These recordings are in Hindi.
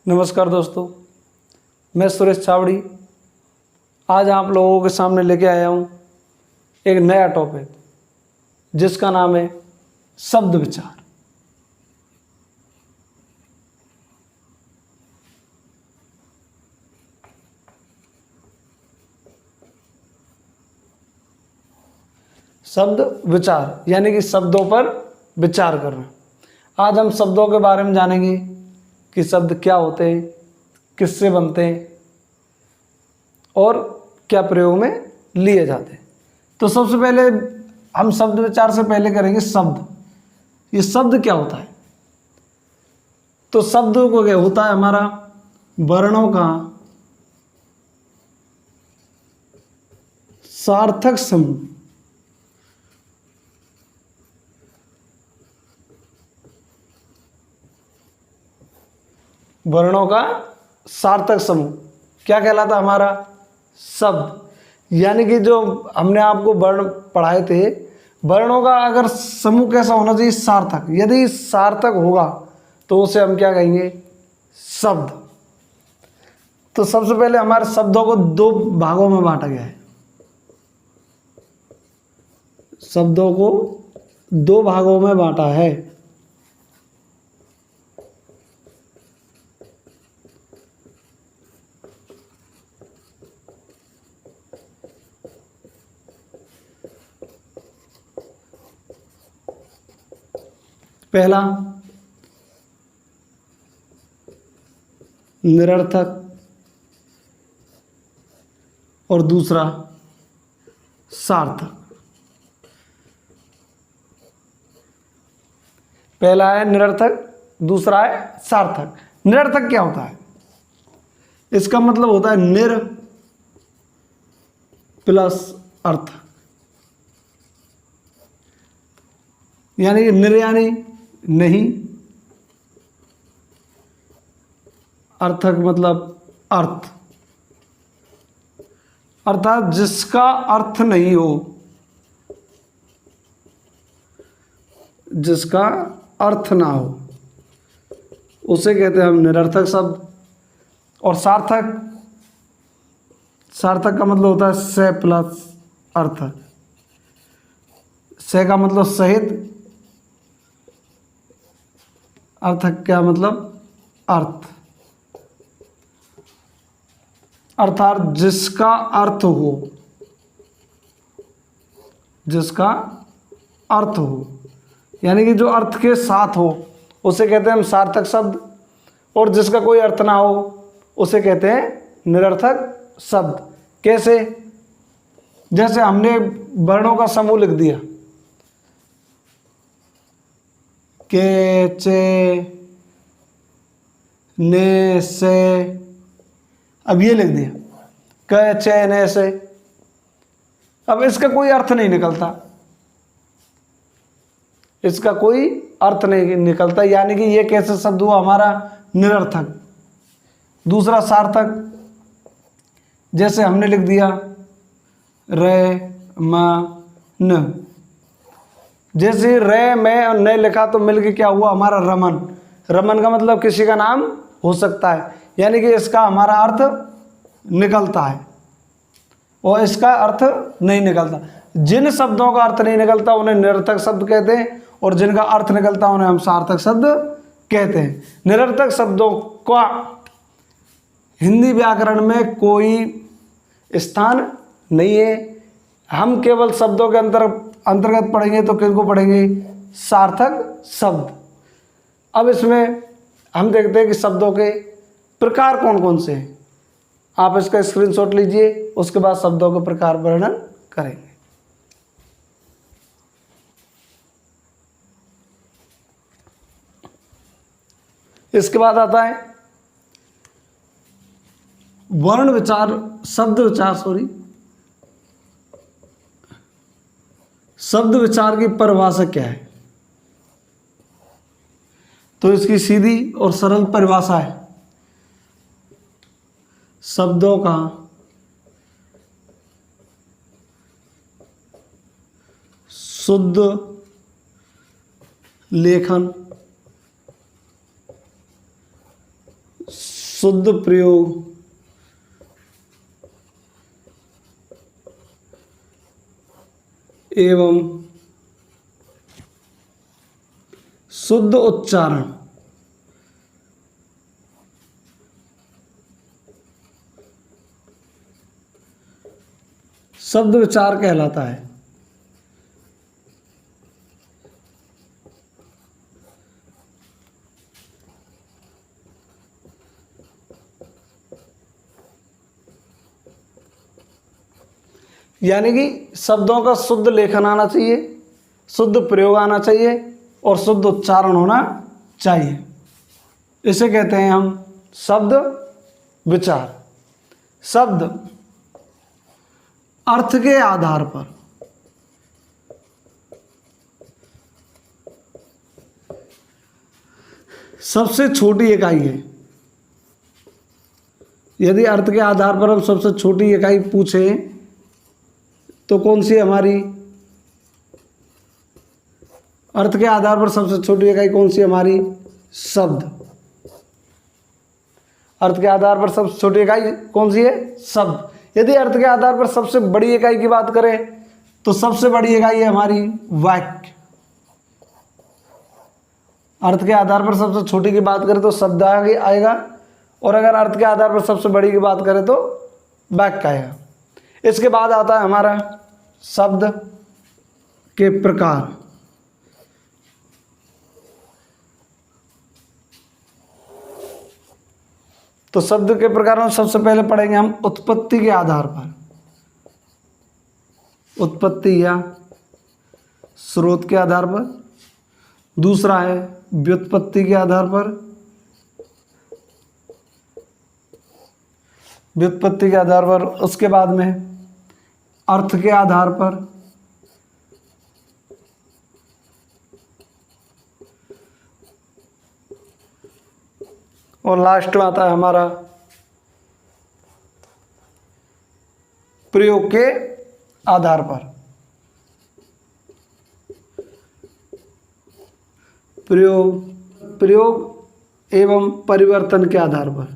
नमस्कार दोस्तों, मैं सुरेश छावड़ी आज आप लोगों के सामने लेके आया हूँ एक नया टॉपिक जिसका नाम है शब्द विचार। शब्द विचार यानी कि शब्दों पर विचार करना। आज हम शब्दों के बारे में जानेंगे कि शब्द क्या होते हैं, किससे बनते हैं और क्या प्रयोग में लिए जाते हैं। तो सबसे पहले हम शब्द विचार से पहले करेंगे शब्द। ये शब्द क्या होता है? तो शब्द को क्या होता है? हमारा वर्णों का सार्थक समूह। वर्णों का सार्थक समूह क्या कहलाता? हमारा शब्द। यानी कि जो हमने आपको वर्ण पढ़ाए थे, वर्णों का अगर समूह कैसा होना चाहिए? सार्थक। यदि सार्थक होगा तो उसे हम क्या कहेंगे? शब्द। तो सबसे पहले हमारे शब्दों को दो भागों में बांटा गया है। शब्दों को दो भागों में बांटा है। पहला निरर्थक और दूसरा सार्थक। पहला है निरर्थक, दूसरा है सार्थक। निरर्थक क्या होता है? इसका मतलब होता है निर प्लस अर्थ। यानी कि निर यानी नहीं, अर्थक मतलब अर्थ, अर्थात जिसका अर्थ नहीं हो, जिसका अर्थ ना हो उसे कहते हैं हम निरर्थक शब्द। और सार्थक, सार्थक का मतलब होता है से प्लस अर्थ। से का मतलब सहित, अर्थक क्या मतलब? अर्थ, अर्थात जिसका अर्थ हो, जिसका अर्थ हो यानी कि जो अर्थ के साथ हो उसे कहते हैं हम सार्थक शब्द। और जिसका कोई अर्थ ना हो उसे कहते हैं निरर्थक शब्द। कैसे? जैसे हमने वर्णों का समूह लिख दिया, के, चे, ने, से। अब ये लिख दिया क, चे, ने, से। अब इसका कोई अर्थ नहीं निकलता, इसका कोई अर्थ नहीं निकलता, यानी कि ये कैसे शब्द हुआ? हमारा निरर्थक। दूसरा सार्थक, जैसे हमने लिख दिया रे, म, न। जैसे रे, मैं और न लिखा तो मिलके क्या हुआ? हमारा रमन। रमन का मतलब किसी का नाम हो सकता है, यानी कि इसका हमारा अर्थ निकलता है और इसका अर्थ नहीं निकलता। जिन शब्दों का अर्थ नहीं निकलता उन्हें निरर्थक शब्द कहते हैं और जिनका अर्थ निकलता उन्हें हम सार्थक शब्द कहते हैं। निरर्थक शब्दों का हिंदी व्याकरण में कोई स्थान नहीं है। हम केवल शब्दों के अंतर्गत पढ़ेंगे तो किनको पढ़ेंगे? सार्थक शब्द। अब इसमें हम देखते हैं कि शब्दों के प्रकार कौन कौन से हैं। आप इसका स्क्रीनशॉट लीजिए, उसके बाद शब्दों के प्रकार वर्णन करेंगे। इसके बाद आता है वर्ण विचार, शब्द विचार, शब्द विचार की परिभाषा क्या है? तो इसकी सीधी और सरल परिभाषा है शब्दों का शुद्ध लेखन, शुद्ध प्रयोग एवं शुद्ध उच्चारण शब्द विचार कहलाता है। यानी कि शब्दों का शुद्ध लेखन आना चाहिए, शुद्ध प्रयोग आना चाहिए और शुद्ध उच्चारण होना चाहिए। इसे कहते हैं हम शब्द विचार। शब्द अर्थ के आधार पर सबसे छोटी इकाई है। यदि अर्थ के आधार पर हम सबसे छोटी इकाई पूछें तो कौन सी हमारी? अर्थ के आधार पर सबसे छोटी इकाई कौन सी हमारी? शब्द। अर्थ के आधार पर सबसे छोटी इकाई कौन सी है? शब्द। यदि अर्थ के आधार पर सबसे बड़ी इकाई की बात करें तो सबसे बड़ी इकाई है हमारी वाक्य। अर्थ के आधार पर सबसे छोटी की बात करें तो शब्द आएगा, और अगर अर्थ के आधार पर सबसे बड़ी की बात करें तो वाक्य आएगा। इसके बाद आता है हमारा शब्द के प्रकार। तो शब्द के प्रकार में सबसे पहले पढ़ेंगे हम उत्पत्ति के आधार पर। उत्पत्ति या स्रोत के आधार पर। दूसरा है व्युत्पत्ति के आधार पर। व्युत्पत्ति के आधार पर। उसके बाद में अर्थ के आधार पर। और लास्ट में आता है हमारा प्रयोग के आधार पर। प्रयोग एवं परिवर्तन के आधार पर।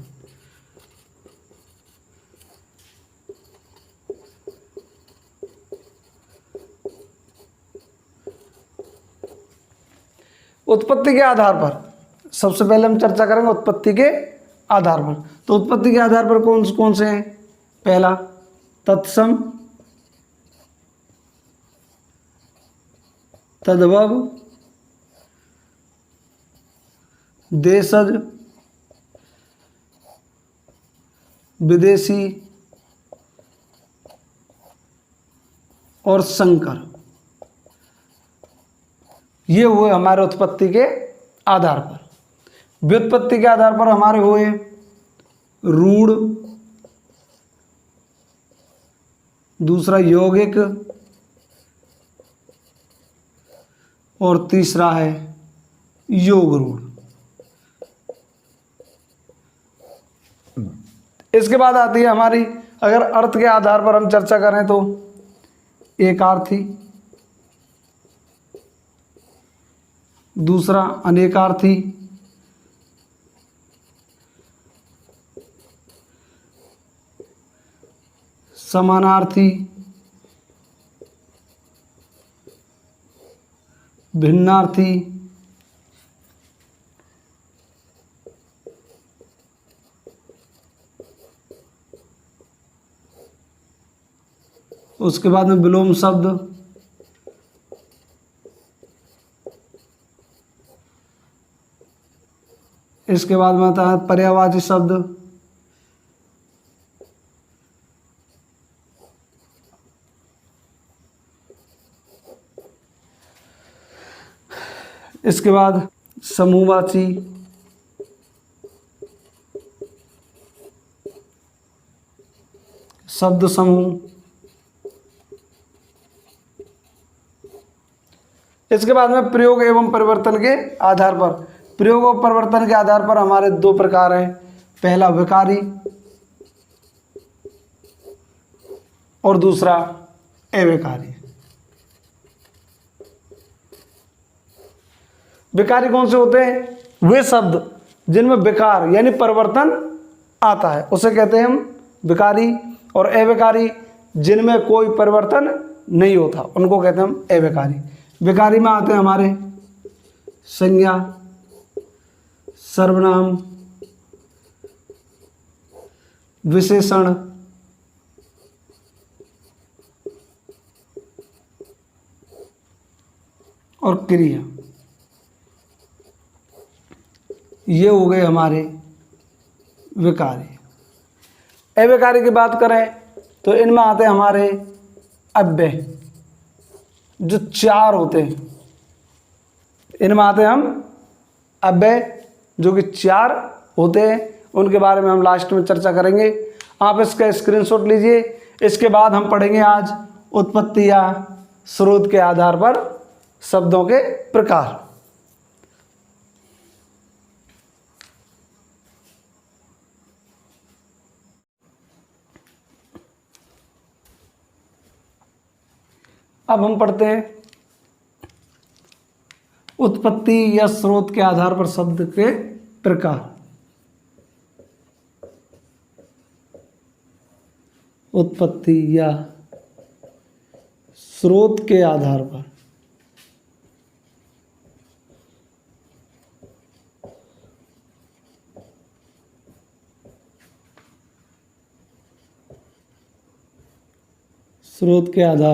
उत्पत्ति के आधार पर सबसे पहले हम चर्चा करेंगे उत्पत्ति के आधार पर। तो उत्पत्ति के आधार पर कौन कौन से हैं? पहला तत्सम, तद्भव, देशज, विदेशी और संकर। ये हुए हमारे उत्पत्ति के आधार पर। व्युत्पत्ति के आधार पर हमारे हुए रूढ़, दूसरा यौगिक और तीसरा है योग रूढ़। इसके बाद आती है हमारी, अगर अर्थ के आधार पर हम चर्चा करें तो एकार्थी, दूसरा अनेकार्थी, समानार्थी, भिन्नार्थी, उसके बाद में विलोम शब्द, इसके बाद में आता है पर्यायवाची शब्द, इसके बाद समूहवाची, शब्द समूह, इसके बाद में प्रयोग एवं परिवर्तन के आधार पर। प्रयोग और परिवर्तन के आधार पर हमारे दो प्रकार हैं। पहला विकारी और दूसरा अविकारी। विकारी कौन से होते हैं? वे शब्द जिनमें विकार यानी परिवर्तन आता है उसे कहते हैं हम विकारी। और अविकारी जिनमें कोई परिवर्तन नहीं होता उनको कहते हैं हम अविकारी। विकारी में आते हैं हमारे संज्ञा, सर्वनाम, विशेषण, और क्रिया। ये हो गए हमारे विकारी। अविकारी की बात करें तो इनमें आते हैं हमारे अव्यय, जो 4 होते हैं। इनमें आते हैं हम अव्यय जो कि 4 होते हैं, उनके बारे में हम लास्ट में चर्चा करेंगे। आप इसका स्क्रीनशॉट लीजिए। इसके बाद हम पढ़ेंगे आज उत्पत्ति या स्रोत के आधार पर शब्दों के प्रकार। अब हम पढ़ते हैं उत्पत्ति या स्रोत के आधार पर शब्द के प्रकार। उत्पत्ति या स्रोत के आधार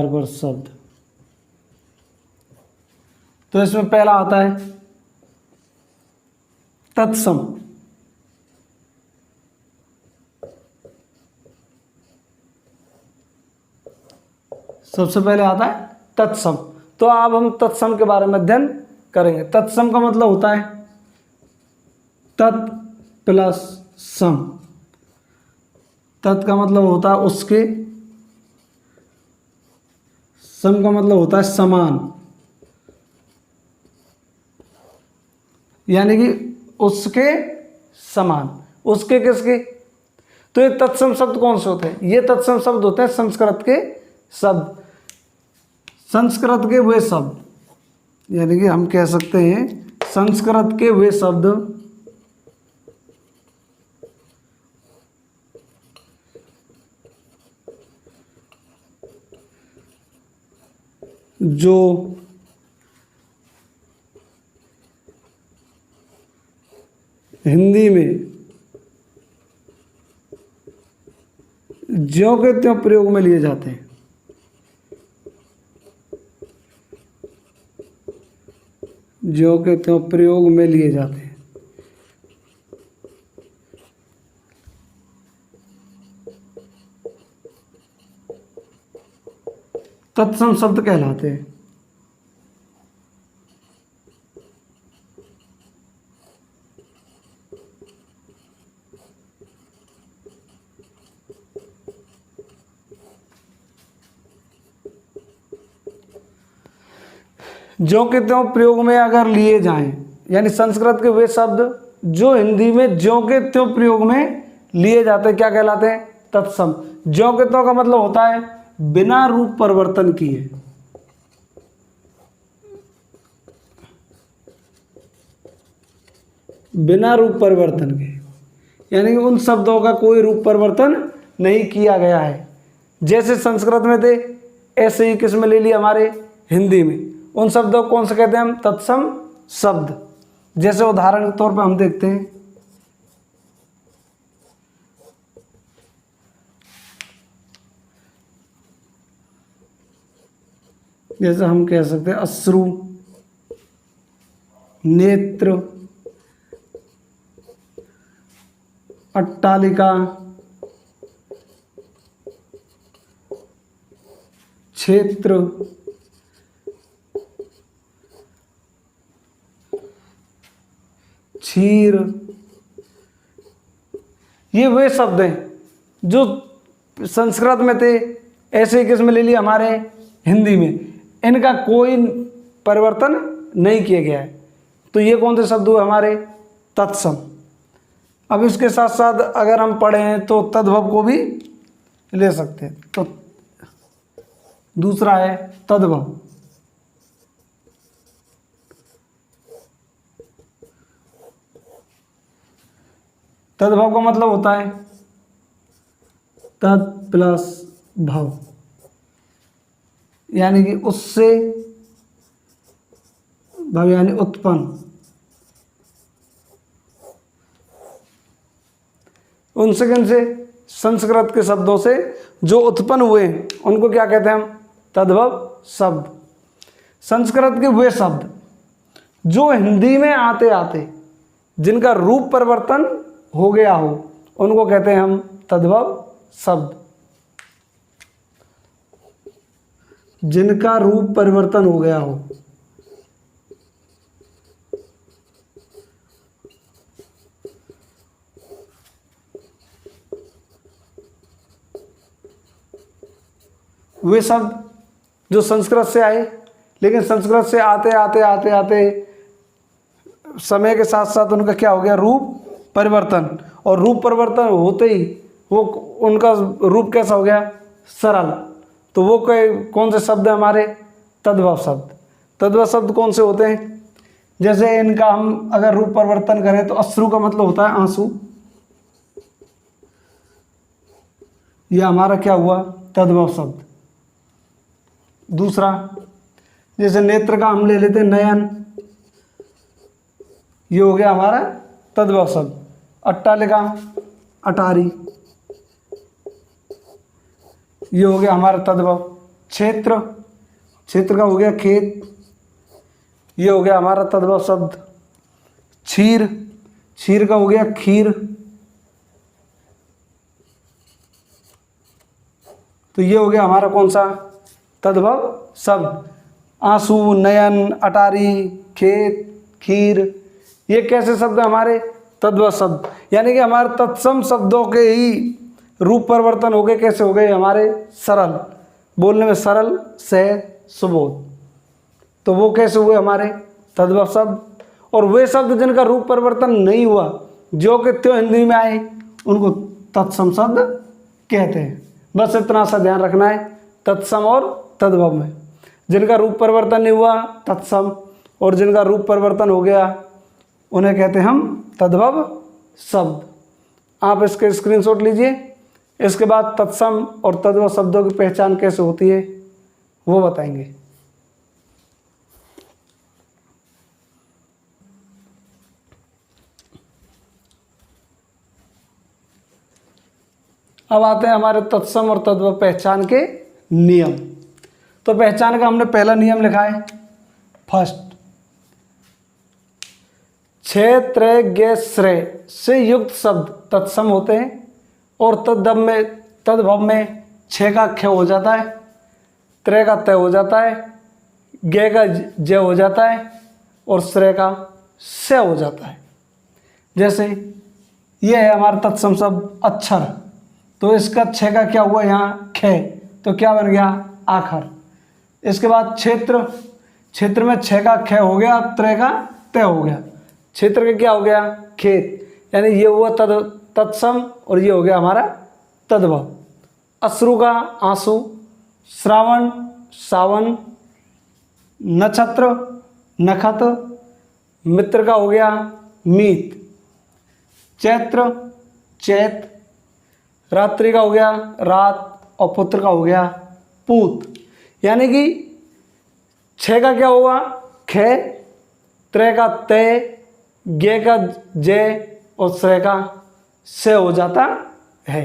पर शब्द। तो इसमें पहला आता है तत्सम। सबसे पहले आता है तत्सम। तो अब हम तत्सम के बारे में अध्ययन करेंगे। तत्सम का मतलब होता है तत् प्लस सम। तत् का मतलब होता है उसके, सम का मतलब होता है समान, यानी कि उसके समान। उसके किसके? तो ये तत्सम शब्द कौन से होते हैं? ये तत्सम शब्द होते हैं संस्कृत के शब्द। संस्कृत के वे शब्द, यानी कि हम कह सकते हैं संस्कृत के वे शब्द जो हिंदी में ज्यों के त्यों प्रयोग में लिए जाते हैं। ज्यों के त्यों प्रयोग में लिए जाते हैं। तत्सम शब्द कहलाते हैं। ज्यों के त्यों प्रयोग में अगर लिए जाएं, यानी संस्कृत के वे शब्द जो हिंदी में ज्यों के त्यों प्रयोग में लिए जाते हैं, क्या कहलाते हैं? तत्सम। ज्यों के त्यों का मतलब होता है बिना रूप परिवर्तन किए। बिना रूप परिवर्तन के, यानी कि उन शब्दों का कोई रूप परिवर्तन नहीं किया गया है। जैसे संस्कृत में थे ऐसे ही किसमें ले लिया? हमारे हिंदी में। उन शब्दों को कौन से कहते हैं हम? तत्सम शब्द। जैसे उदाहरण के तौर पर हम देखते हैं जैसे हम कह सकते हैं अश्रु, नेत्र, अट्टालिका, क्षेत्र, क्षीर। ये वे शब्द हैं जो संस्कृत में थे, ऐसे ही किसमें ले लिया? हमारे हिंदी में। इनका कोई परिवर्तन नहीं किया गया है। तो ये कौन से शब्द हुए? हमारे तत्सम। अब इसके साथ साथ अगर हम पढ़ें तो तद्भव को भी ले सकते हैं। तो दूसरा है तद्भव। तद्भव का मतलब होता है तत् प्लस भव, यानी कि उससे भव यानी उत्पन्न। उनसे किन से? संस्कृत के शब्दों से जो उत्पन्न हुए उनको क्या कहते हैं हम? तद्भव शब्द। संस्कृत के वे शब्द जो हिंदी में आते आते जिनका रूप परिवर्तन हो गया हो उनको कहते हैं हम तद्भव शब्द। जिनका रूप परिवर्तन हो गया हो, वे शब्द जो संस्कृत से आए, लेकिन संस्कृत से आते आते आते आते समय के साथ साथ उनका क्या हो गया? रूप परिवर्तन। और रूप परिवर्तन होते ही वो उनका रूप कैसा हो गया? सरल। तो वो कौन से शब्द है हमारे? तद्भव शब्द। तद्भव शब्द कौन से होते हैं? जैसे इनका हम अगर रूप परिवर्तन करें तो अश्रु का मतलब होता है आंसू, यह हमारा क्या हुआ? तद्भव शब्द। दूसरा, जैसे नेत्र का हम ले लेते हैं नयन, ये हो गया हमारा तद्भव शब्द। अट्टालिका, अटारी, ये हो गया हमारा तद्भव। क्षेत्र, क्षेत्र का हो गया खेत, ये हो गया हमारा तद्भव शब्द। क्षीर, क्षीर का हो गया खीर, तो ये हो गया हमारा कौन सा? तद्भव शब्द। आंसू, नयन, अटारी, खेत, खीर, ये कैसे शब्द हमारे? तद्भव शब्द। यानी कि हमारे तत्सम शब्दों के ही रूप परिवर्तन हो गए। कैसे हो गए? हमारे सरल, बोलने में सरल, सहज, सुबोध। तो वो कैसे हुए? हमारे तद्भव शब्द। और वे शब्द जिनका रूप परिवर्तन नहीं हुआ, जो कि त्यों हिंदी में आए, उनको तत्सम शब्द कहते हैं। बस इतना सा ध्यान रखना है तत्सम और तद्भव में। जिनका रूप परिवर्तन नहीं हुआ तत्सम, और जिनका रूप परिवर्तन हो गया उन्हें कहते हैं हम तद्भव शब्द। आप इसके स्क्रीनशॉट लीजिए। इसके बाद तत्सम और तद्भव शब्दों की पहचान कैसे होती है वो बताएंगे। अब आते हैं हमारे तत्सम और तद्भव पहचान के नियम। तो पहचान का हमने पहला नियम लिखा है, फर्स्ट, क्षय, त्रय, ज्ञ, श्रेय से युक्त शब्द तत्सम होते हैं और तद्भव में क्षय का ख हो जाता है, त्रय का तय हो जाता है, ज्ञ का ज हो जाता है और श्रेय का स हो जाता है। जैसे यह है हमारा तत्सम शब्द अक्षर, तो इसका क्षय का क्या हुआ यहाँ? ख, तो क्या बन गया? आखर। इसके बाद क्षेत्र, क्षेत्र में क्षय का ख हो गया, त्रय का तय हो गया, क्षेत्र का क्या हो गया? खेत। यानी ये हुआ तत्सम और ये हो गया हमारा तद्भव। अश्रु का आंसू, श्रावण सावन, नक्षत्र नखत, मित्र का हो गया मीत, चैत्र चैत, रात्रि का हो गया रात और पुत्र का हो गया पूत। यानी कि क्षय का क्या हुआ? ख, त्रय का तय, ज्ञ का जय और श्रेय का से हो जाता है।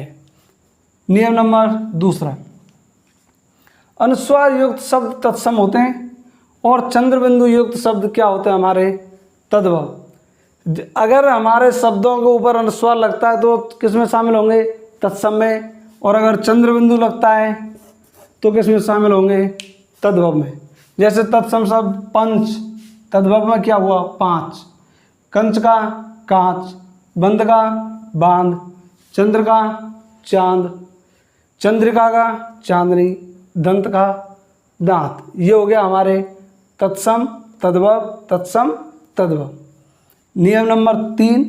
नियम नंबर दूसरा, अनुस्वार युक्त शब्द तत्सम होते हैं और चंद्रबिंदु युक्त शब्द क्या होते हैं? हमारे तद्भव। अगर हमारे शब्दों के ऊपर अनुस्वार लगता है तो किस में शामिल होंगे? तत्सम में। और अगर चंद्रबिंदु लगता है तो किस में शामिल होंगे? तद्भव में। जैसे तत्सम शब्द पंच, तद्भव में क्या हुआ? पाँच। कंच का कांच, बंद का बांध, चंद्र का चांद, चंद्रिका का चांदनी, दंत का दांत। ये हो गया हमारे तत्सम तद्भव, तत्सम तद्भव। नियम नंबर 3,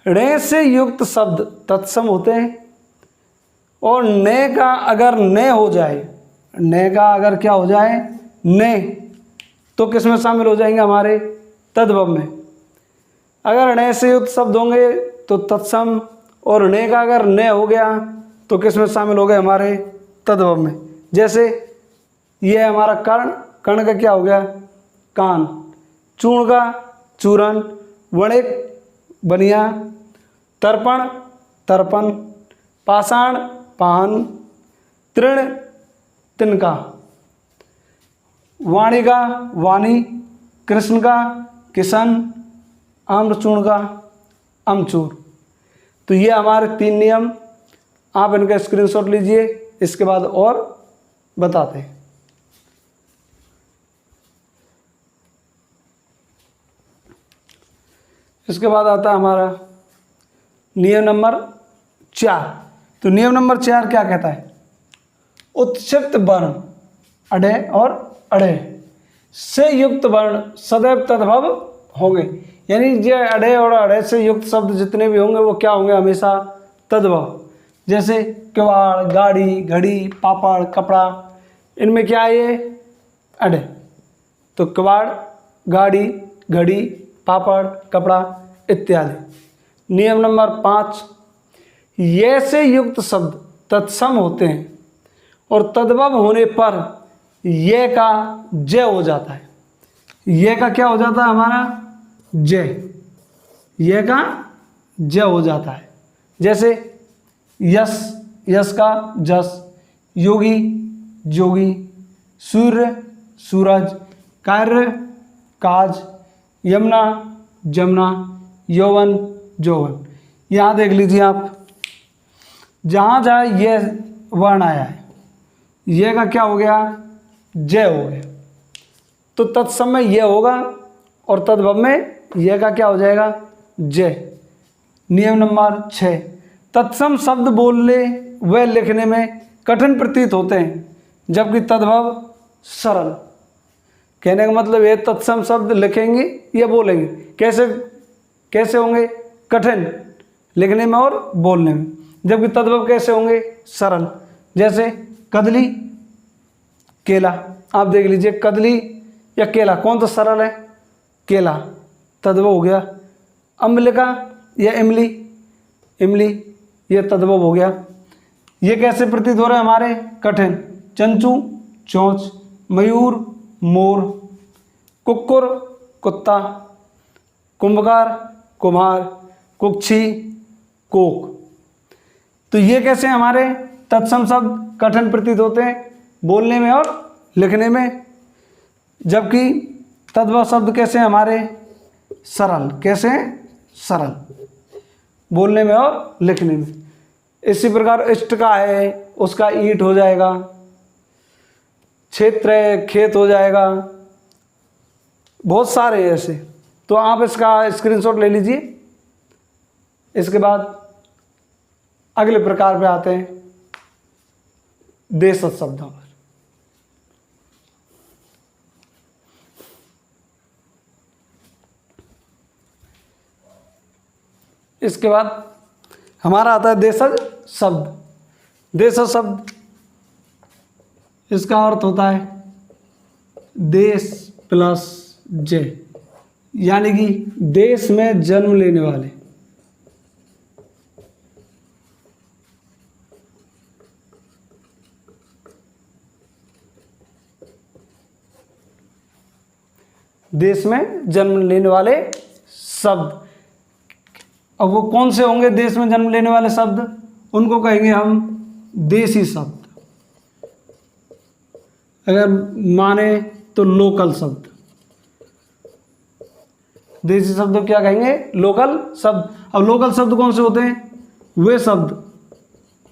णे से युक्त शब्द तत्सम होते हैं और ने का अगर ने हो जाए, ने का अगर क्या हो जाए? ने, तो किस में शामिल हो जाएंगे? हमारे तद्भव में। अगर णे से युक्त शब्द होंगे तो तत्सम, और ने का अगर ने हो गया तो किस में शामिल हो गए, हमारे तद्भव में। जैसे ये है हमारा कर्ण, कर्ण का क्या हो गया, कान। चूर्ण का चूरन, वणिक बनिया, तर्पण तर्पण, पाषाण पान, तृण तिनका, वाणी का वाणी, कृष्ण का किशन, आम्रचूर्ण का अमचूर। तो ये हमारे 3 नियम, आप इनका स्क्रीनशॉट लीजिए, इसके बाद और बताते हैं। इसके बाद आता है हमारा नियम नंबर 4। तो नियम नंबर 4 क्या कहता है, उत्क्षिप्त वर्ण अडे और अड़े से युक्त वर्ण सदैव तद्भव होंगे। यानी ये अड़े और अड़े से युक्त शब्द जितने भी होंगे वो क्या होंगे, हमेशा तद्भव। जैसे किवाड़, गाड़ी, घड़ी, पापड़, कपड़ा, इनमें क्या है, ये अड़े। तो किवाड़, गाड़ी, घड़ी, पापड़, कपड़ा इत्यादि। नियम नंबर 5, ये से युक्त शब्द तत्सम होते हैं और तद्भव होने पर ये का जय हो जाता है। ये का क्या हो जाता है, हमारा जय, ये का जय हो जाता है। जैसे यश, यश का जस, योगी जोगी, सूर्य सूरज, कार्य काज, यमुना जमुना, यौवन जौवन। यहाँ देख लीजिए आप, जहाँ जहाँ ये वर्ण आया है, ये का क्या हो गया, जय हो गया। तो तत्समय ये होगा और तद्भव में ये का क्या हो जाएगा, जय। नियम नंबर 6, तत्सम शब्द बोलने व लिखने में कठिन प्रतीत होते हैं जबकि तद्भव सरल। कहने का मतलब ये तत्सम शब्द लिखेंगे या बोलेंगे, कैसे कैसे होंगे, कठिन लिखने में और बोलने में, जबकि तद्भव कैसे होंगे, सरल। जैसे कदली केला, आप देख लीजिए कदली या केला कौन तो सरल है, केला तद्भव हो गया। अम्लिका या इमली, इमली ये तद्भव हो गया। ये कैसे प्रतीत हो रहे हैं हमारे, कठिन। चंचू चोंच, मयूर मोर, कुक्कुर कुत्ता, कुंभकार कुम्हार, कुक्षी कोक। तो ये कैसे हमारे तत्सम शब्द कठिन प्रतीत होते हैं बोलने में और लिखने में, जबकि तद्भव शब्द कैसे हमारे, सरल। कैसे, सरल बोलने में और लिखने में। इसी प्रकार इष्ट का है, उसका ईट हो जाएगा। क्षेत्र है, खेत हो जाएगा। बहुत सारे ऐसे, तो आप इसका स्क्रीनशॉट ले लीजिए। इसके बाद अगले प्रकार पे आते हैं, देशज शब्दों पर। इसके बाद हमारा आता है देशज शब्द। देशज शब्द, इसका अर्थ होता है देश प्लस जय, यानी कि देश में जन्म लेने वाले। देश में जन्म लेने वाले शब्द। अब वो कौन से होंगे देश में जन्म लेने वाले शब्द, उनको कहेंगे हम देसी शब्द। अगर माने तो लोकल शब्द। देसी शब्द क्या कहेंगे, लोकल शब्द। अब लोकल शब्द कौन से होते हैं, वे शब्द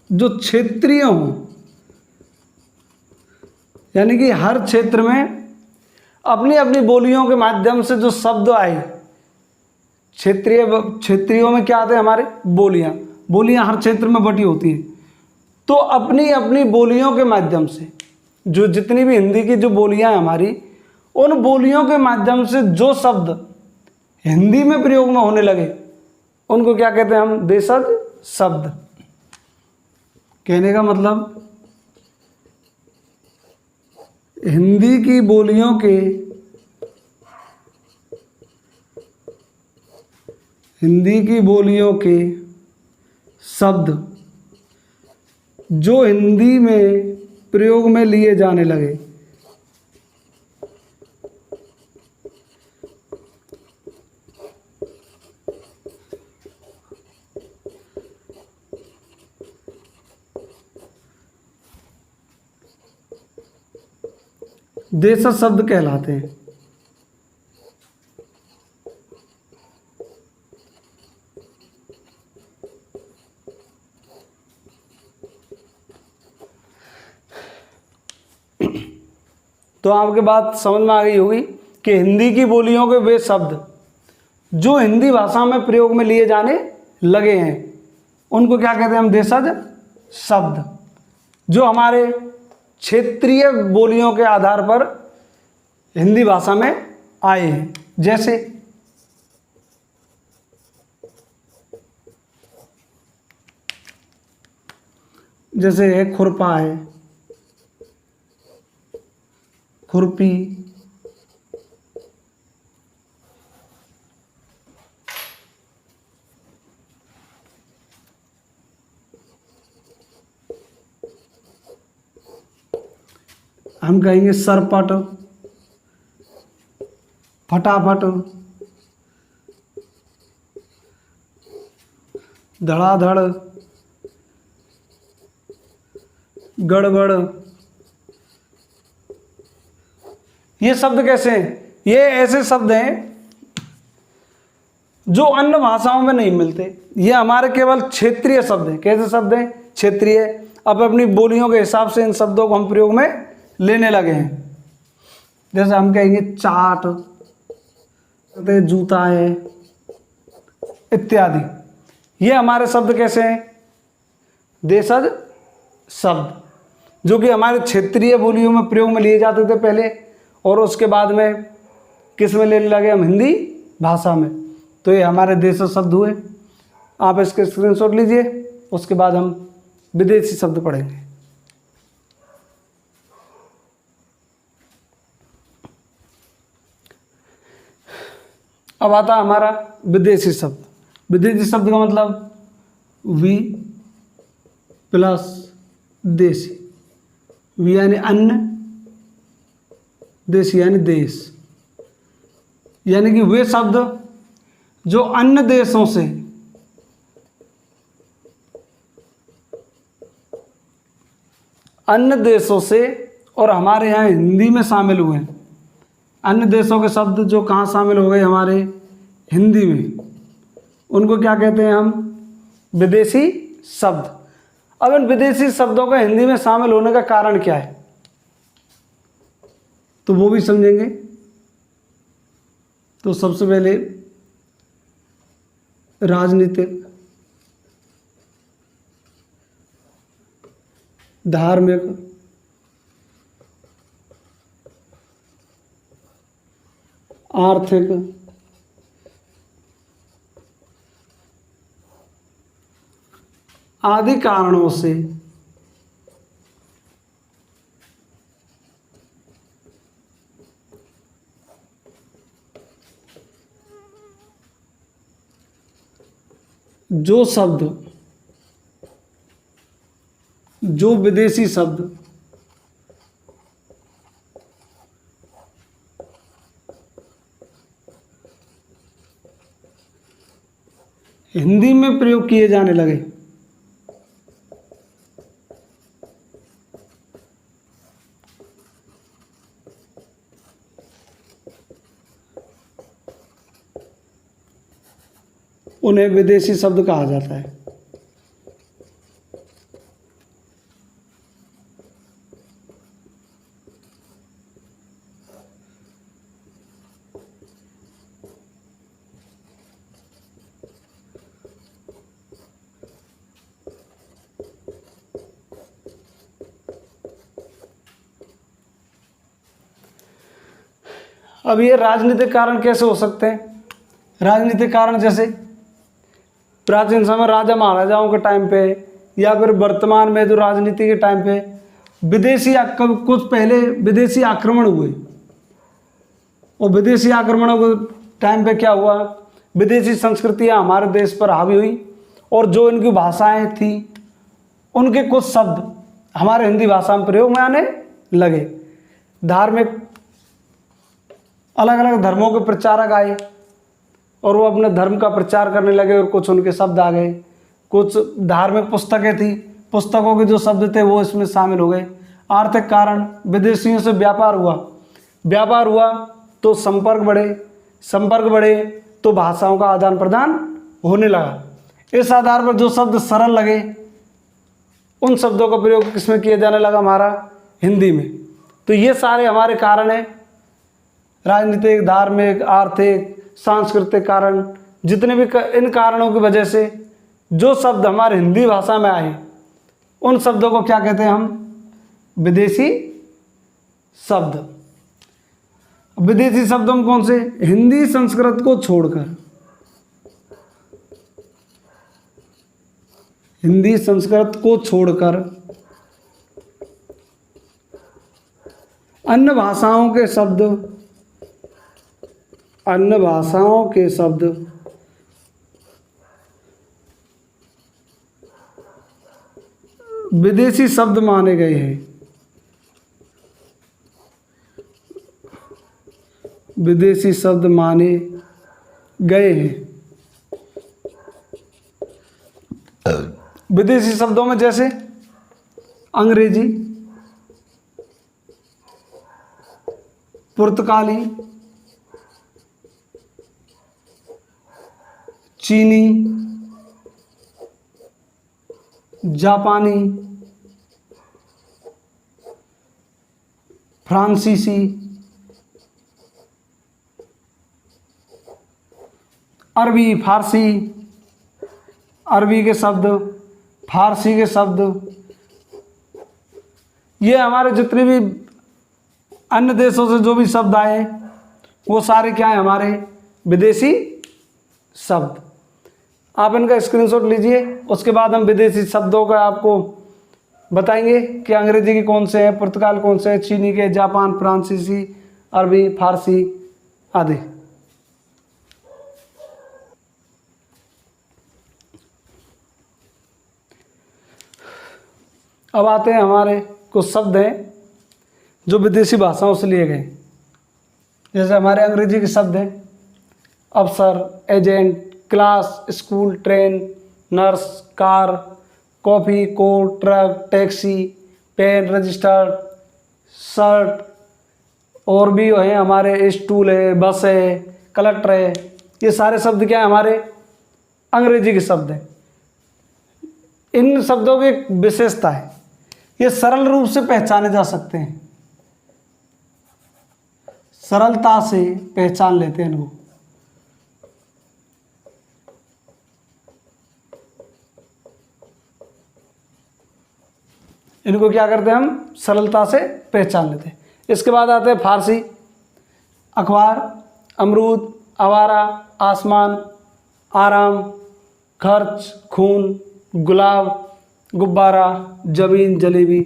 जो क्षेत्रीय हों, यानी कि हर क्षेत्र में अपनी अपनी बोलियों के माध्यम से जो शब्द आए। क्षेत्रीयों में क्या आते हैं हमारे, बोलियां। बोलियां हर क्षेत्र में बटी होती हैं, तो अपनी अपनी बोलियों के माध्यम से जो जितनी भी हिंदी की जो बोलियां हैं हमारी, उन बोलियों के माध्यम से जो शब्द हिंदी में प्रयोग में होने लगे उनको क्या कहते हैं हम, देशज शब्द। कहने का मतलब हिंदी की बोलियों के हिंदी की बोलियों के शब्द जो हिंदी में प्रयोग में लिए जाने लगे। देशज शब्द कहलाते हैं। तो आपके बात समझ में आ गई होगी कि हिंदी की बोलियों के वे शब्द जो हिंदी भाषा में प्रयोग में लिए जाने लगे हैं उनको क्या कहते हैं हम? देशज शब्द। जो हमारे क्षेत्रीय बोलियों के आधार पर हिंदी भाषा में आए हैं, जैसे है खुरपा है, खुरपी, हम कहेंगे सरपट, फटाफट, धड़ाधड़, गड़बड़। ये शब्द कैसे हैं? ये ऐसे शब्द हैं जो अन्य भाषाओं में नहीं मिलते। ये हमारे केवल क्षेत्रीय शब्द हैं। कैसे शब्द हैं? क्षेत्रीय। अब अपनी बोलियों के हिसाब से इन शब्दों को हम प्रयोग में लेने लगे हैं। जैसे हम कहेंगे चाट, जूता है, इत्यादि। ये हमारे शब्द कैसे हैं? देशज शब्द, जो कि हमारे क्षेत्रीय बोलियों में प्रयोग में लिए जाते थे पहले, और उसके बाद में किस में लेने लगे हम? हिंदी भाषा में। तो ये हमारे देशज शब्द हुए। आप इसके स्क्रीनशॉट लीजिए, उसके बाद हम विदेशी शब्द पढ़ेंगे। अब आता हमारा विदेशी शब्द। विदेशी शब्द का मतलब वी प्लस देशी। वी यानी अन्य, देशी यानी देश। यानी कि वे शब्द जो अन्य देशों से और हमारे यहाँ हिंदी में शामिल हुए हैं। अन्य देशों के शब्द जो कहाँ शामिल हो गए? हमारे हिंदी में। उनको क्या कहते हैं हम? विदेशी शब्द। अब इन विदेशी शब्दों का हिंदी में शामिल होने का कारण क्या है, तो वो भी समझेंगे। तो सबसे पहले राजनीतिक, धार्मिक, आर्थिक, आदि कारणों से जो शब्द, जो विदेशी शब्द हिंदी में प्रयोग किए जाने लगे, उन्हें विदेशी शब्द कहा जाता है। अब ये राजनीतिक कारण कैसे हो सकते हैं? राजनीतिक कारण जैसे प्राचीन समय राजा महाराजाओं के टाइम पे, या फिर वर्तमान में जो राजनीति के टाइम पे कुछ पहले विदेशी आक्रमण हुए, और विदेशी आक्रमणों के टाइम पे क्या हुआ विदेशी संस्कृतियाँ हमारे देश पर हावी हुई और जो इनकी भाषाएं थी उनके कुछ शब्द हमारे हिंदी भाषा में प्रयोग में आने लगे। धार्मिक अलग अलग धर्मों के प्रचारक आए और वो अपने धर्म का प्रचार करने लगे और कुछ उनके शब्द आ गए। कुछ धार्मिक पुस्तकें थी, पुस्तकों के जो शब्द थे वो इसमें शामिल हो गए। आर्थिक कारण, विदेशियों से व्यापार हुआ तो संपर्क बढ़े तो भाषाओं का आदान प्रदान होने लगा। इस आधार पर जो शब्द सरल लगे उन शब्दों का प्रयोग किसमें किया जाने लगा, हमारा हिंदी में। तो ये सारे हमारे कारण हैं, राजनीतिक, धार्मिक, आर्थिक, सांस्कृतिक कारण। जितने भी इन कारणों की वजह से जो शब्द हमारे हिंदी भाषा में आए उन शब्दों को क्या कहते हैं हम, विदेशी शब्द। विदेशी शब्दों में कौन से, हिंदी संस्कृत को छोड़कर, हिंदी संस्कृत को छोड़कर अन्य भाषाओं के शब्द विदेशी शब्द माने गए हैं। विदेशी शब्द माने गए हैं। विदेशी शब्दों में जैसे अंग्रेजी, पुर्तगाली, चीनी, जापानी, फ्रांसीसी, अरबी, फारसी, अरबी के शब्द, फारसी के शब्द, ये हमारे जितने भी अन्य देशों से जो भी शब्द आए वो सारे क्या हैं, हमारे विदेशी शब्द। आप इनका स्क्रीनशॉट लीजिए, उसके बाद हम विदेशी शब्दों का आपको बताएंगे कि अंग्रेजी के कौन से हैं, पुर्तगाल कौन से हैं, चीनी के, जापान, फ्रांसीसी, अरबी, फारसी आदि। अब आते हैं हमारे कुछ शब्द हैं जो विदेशी भाषाओं से लिए गए। जैसे हमारे अंग्रेजी के शब्द हैं अफसर, agent, class, school, train, nurse, car, coffee, coat, truck, taxi, pen, register, shirt, और भी हैं हमारे स्टूल है, बस है, कलेक्टर है। ये सारे शब्द क्या हैं, हमारे अंग्रेजी के शब्द हैं। इन शब्दों की एक विशेषता है, ये सरल रूप से पहचाने जा सकते हैं, सरलता से पहचान लेते हैं इनको। इनको क्या करते हैं हम, सरलता से पहचान लेते हैं। इसके बाद आते हैं फारसी, अखबार, अमरूद, आवारा, आसमान, आराम, खर्च, खून, गुलाब, गुब्बारा, जमीन, जलेबी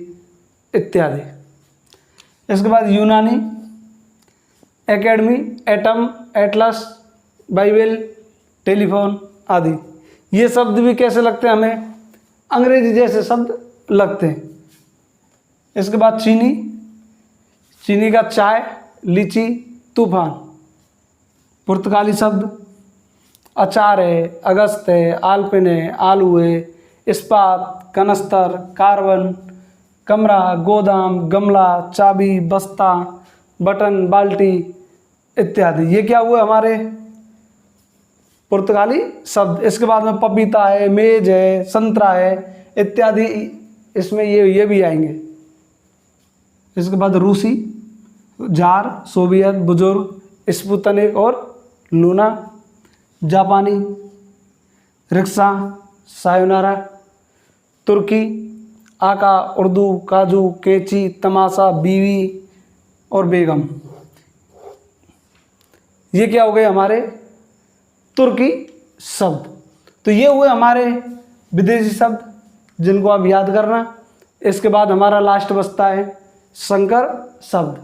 इत्यादि। इसके बाद यूनानी, academy, atom, Atlas, Bible, telephone आदि। ये शब्द भी कैसे लगते हैं हमें, अंग्रेजी जैसे शब्द लगते हैं। इसके बाद चीनी, चीनी का चाय, लीची, तूफान। पुर्तगाली शब्द अचार है, अगस्त है, आलपिन है, आलू है, इस्पात, कनस्तर, कार्बन, कमरा, गोदाम, गमला, चाबी, बस्ता, बटन, बाल्टी इत्यादि। ये क्या हुए हमारे पुर्तगाली शब्द। इसके बाद में पपीता है, मेज है, संतरा है इत्यादि, इसमें ये भी आएंगे। इसके बाद रूसी, जार, सोवियत, बुजुर्ग, स्पुतनिक और लूना। जापानी, रिक्शा, सायोनारा। तुर्की, आका, उर्दू, काजू, कैंची, तमाशा, बीवी और बेगम। ये क्या हो गए हमारे तुर्की शब्द। तो ये हुए हमारे विदेशी शब्द जिनको आप याद करना। इसके बाद हमारा लास्ट बचता है संकर शब्द।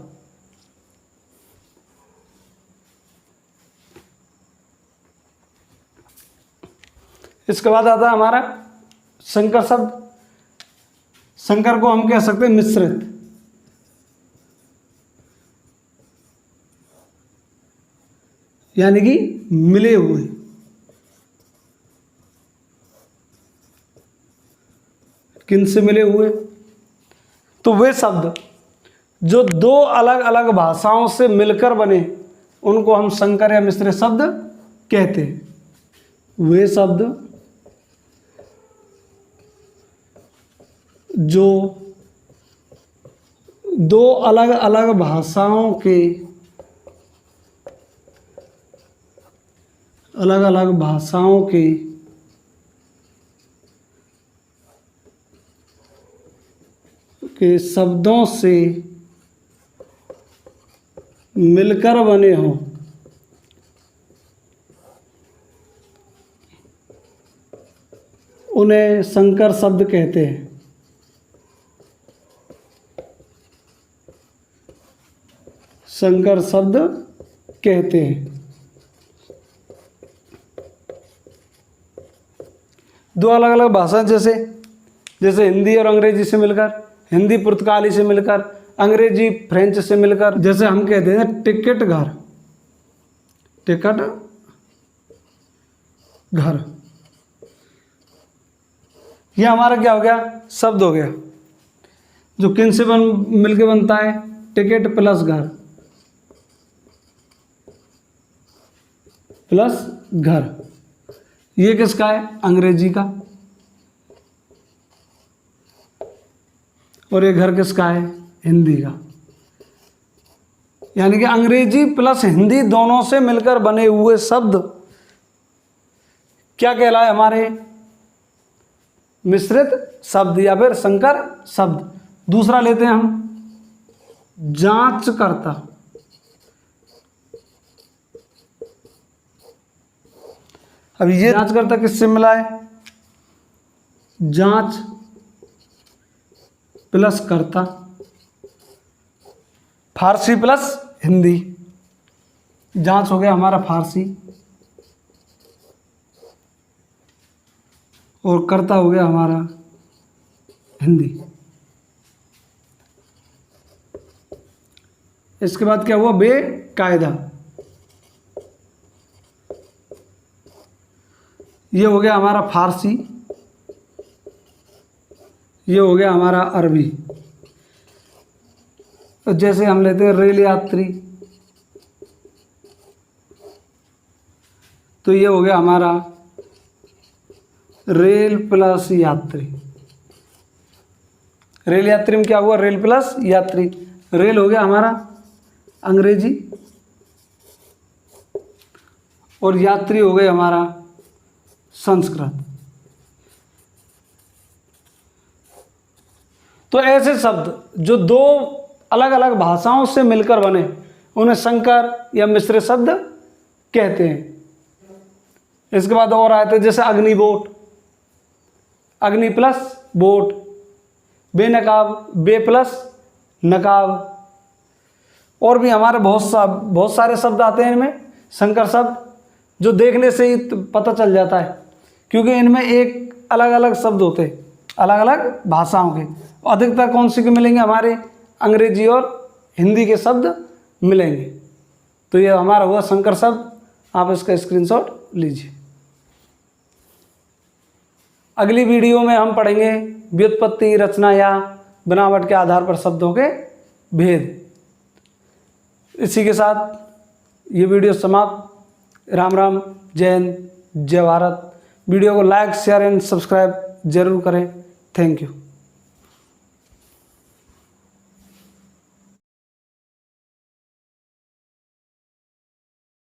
इसके बाद आता है हमारा संकर शब्द। संकर को हम कह सकते हैं मिश्रित। यानी कि मिले हुए। किन से मिले हुए? तो वे शब्द जो दो अलग अलग भाषाओं से मिलकर बने उनको हम संकर या मिश्रित शब्द कहते हैं। वे शब्द जो दो अलग अलग भाषाओं के शब्दों से मिलकर बने हों उन्हें संकर शब्द कहते हैं। संकर शब्द कहते हैं। दो अलग अलग भाषा जैसे हिंदी और अंग्रेजी से मिलकर, हिंदी पुर्तगाली से मिलकर, अंग्रेजी फ्रेंच से मिलकर, जैसे हम कहते हैं टिकट घर, ये हमारा क्या हो गया? शब्द हो गया। जो किन से मिलके बनता है? टिकट प्लस घर प्लस घर। ये किसका है? अंग्रेजी का। और ये घर किसका है? हिंदी का। यानी कि अंग्रेजी प्लस हिंदी दोनों से मिलकर बने हुए शब्द क्या कहलाए? हमारे मिश्रित शब्द या फिर संकर शब्द। दूसरा लेते हैं हम जांचकर्ता। अब ये जांचकर्ता किससे मिला है? जांच प्लस कर्ता, फारसी प्लस हिंदी। जांच हो गया हमारा फारसी और कर्ता हो गया हमारा हिंदी। इसके बाद क्या हुआ? बेकायदा। ये हो गया हमारा फारसी, ये हो गया हमारा अरबी। तो जैसे हम लेते हैं रेल यात्री, तो ये हो गया हमारा रेल प्लस यात्री। रेल यात्री में क्या हुआ? रेल प्लस यात्री। रेल हो गया हमारा अंग्रेजी और यात्री हो गए हमारा संस्कृत। तो ऐसे शब्द जो दो अलग अलग भाषाओं से मिलकर बने उन्हें संकर या मिश्रित शब्द कहते हैं। इसके बाद और आए थे जैसे अग्निबोट, अग्नि प्लस बोट, बेनकाब, बे प्लस नकाब। और भी हमारे बहुत सारे शब्द आते हैं इनमें संकर शब्द, जो देखने से ही पता चल जाता है, क्योंकि इनमें एक अलग अलग शब्द होते हैं अलग अलग भाषाओं के। अधिकतर कौन सी के मिलेंगे? हमारे अंग्रेजी और हिंदी के शब्द मिलेंगे। तो ये हमारा हुआ संकर शब्द। आप इसका स्क्रीनशॉट लीजिए। अगली वीडियो में हम पढ़ेंगे व्युत्पत्ति, रचना या बनावट के आधार पर शब्दों के भेद। इसी के साथ ये वीडियो समाप्त। राम राम, जय हिंद, जय भारत। वीडियो को लाइक, शेयर एंड सब्सक्राइब जरूर करें। Thank you.